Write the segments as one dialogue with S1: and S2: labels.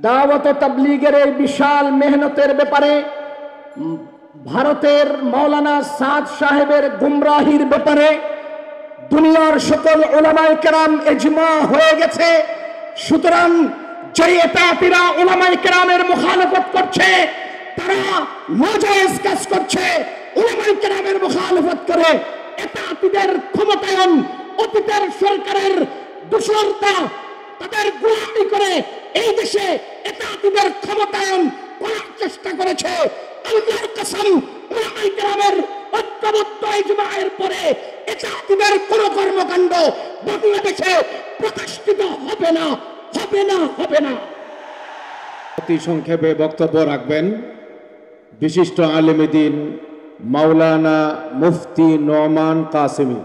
S1: দাওয়াত ও তাবলীগের এই বিশাল মেহনতের ব্যাপারে, ভারতের মাওলানা সাদ সাহেবের গুমরাহির ব্যাপারে দুনিয়ার সকল উলামায়ে কেরাম ইজমা হয়ে গেছে। সুতরাং যে এতাতিরা উলামায়ে কেরামের মুখালেফত করছে তারা নাজায়েজ কাজ করছে। উলামায়ে কেরামের মুখালেফত করে এতাতিদের ক্ষমতায়ন, অতীতের সরকারের দোসরতা, তাদের গোলামি করে এই দেশে এতাতিদের ক্ষমতায়ন করার চেষ্টা করেছে। আল্লাহর কসম, উলামায়ে কেরামের ঐক্যবদ্ধ ইজমায়ের পরে এতাতিদের কোন কর্মকাণ্ড বাংলাদেশে প্রতিষ্ঠিত হবে না, হবে না, হবে না।
S2: অতি সংক্ষেপে বক্তব্য রাখবেন বিশিষ্ট আলেম দ্বীন মাওলানা মুফতি নোমান কাসেমী।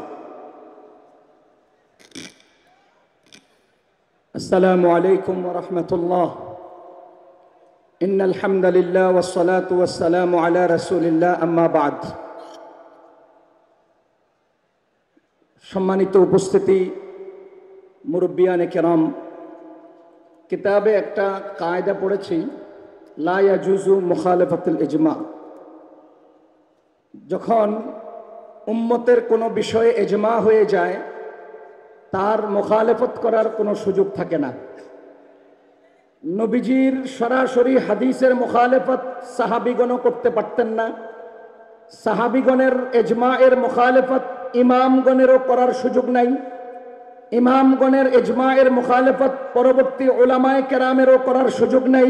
S1: আসসালামু আলাইকুম ওয়া রাহমাতুল্লাহ। ইন্নাল হামদালিল্লাহ ওয়াস সালাতু ওয়াস সালামু আলা রাসূলিল্লাহ, আম্মা বা'দ। সম্মানিত উপস্থিতি, মুরব্বিয়ানে কেরাম, কিতাবে একটা কায়দা পড়েছি, লা ইয়াজুজু মুখালেফাতুল ইজমা। যখন উম্মতের কোনো বিষয়ে ইজমা হয়ে যায় তার মুখালেফত করার কোনো সুযোগ থাকে না। নবীজির সরাসরি হাদিসের মুখালেফত সাহাবিগণও করতে পারতেন না। সাহাবিগণের ইজমা এর মুখালেফত ইমামগণেরও করার সুযোগ নাই। ইমামগণের ইজমা এর মুখালেফত পরবর্তী উলামায়ে কেরামেরও করার সুযোগ নাই।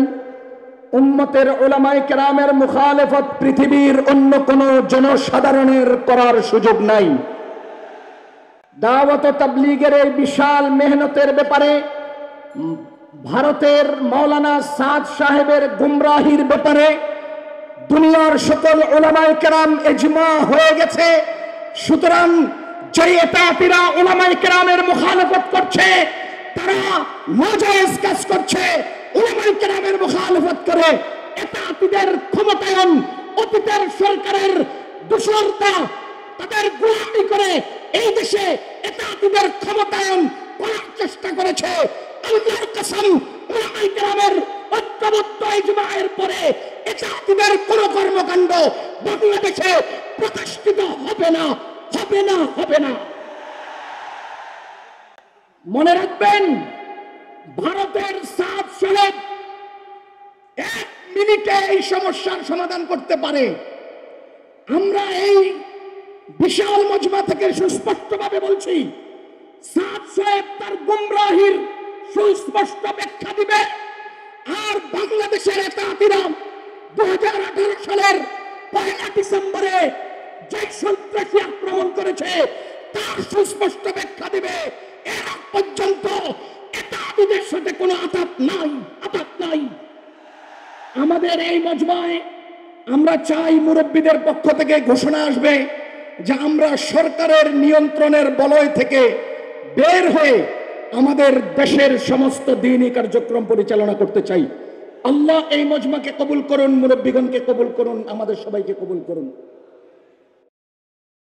S1: উম্মতের উলামায়ে কেরামের মুখালেফত পৃথিবীর অন্য কোনো জনসাধারণের করার সুযোগ নাই। দাওয়াত ও তাবলীগের এই বিশাল মেহনতের ব্যাপারে, ভারতের মাওলানা সাদ সাহেবের গুমরাহির ব্যাপারে দুনিয়ার সকল উলামায়ে কেরাম ইজমা হয়ে গেছে। সুতরাং যে এতাতিরা উলামায়ে কেরামের মুখালেফত করছে তারা নাজায়েজ কাজ করছে। উলামায়ে কেরামের মুখালেফত করে এতাতিদের ক্ষমতায়ন, অতীতের সরকারের দোসরতা, তাদের গোলামি করে এই দেশে এতাতিদের ক্ষমতায়ন করার চেষ্টা করেছে। আল্লাহর কসম, উলামায়ে কেরামের ঐক্যবদ্ধ ইজমায়ের পরে এতাতিদের কোন কর্মকাণ্ড বাংলাদেশে প্রতিষ্ঠিত হবে না, হবে না, হবে না। মনে রাখবেন, ভারতের সাদ সাহেব 1 মিনিটে এই সমস্যার সমাধান করতে পারে। আমরা এই বিশাল মজমা থেকে সুস্পষ্টভাবে বলছি, সাদ সাহেব তার গুমরাহির সুস্পষ্ট ব্যাখ্যা দিবে। আর বাংলাদেশের এতাতিরা 2018 সালের 1 ডিসেম্বরে যে সন্ত্রাসী আক্রমণ করেছে তার সুস্পষ্ট ব্যাখ্যা দিবে। এর আগ পর্যন্ত এতাতিদের সাথে কোনো আতাত নাই, আতাত নাই। আমাদের এই মজমায় আমরা চাই মুরব্বীদের পক্ষ থেকে ঘোষণা আসবে যে আমরা সরকারের নিয়ন্ত্রণের বলয় থেকে বের হয়ে আমাদের দেশের সমস্ত দ্বীনি কার্যক্রম পরিচালনা করতে চাই। আল্লাহ এই মজমাকে কবুল করুন, মুরব্বীগণকে কবুল করুন, আমাদের সবাইকে কবুল করুন।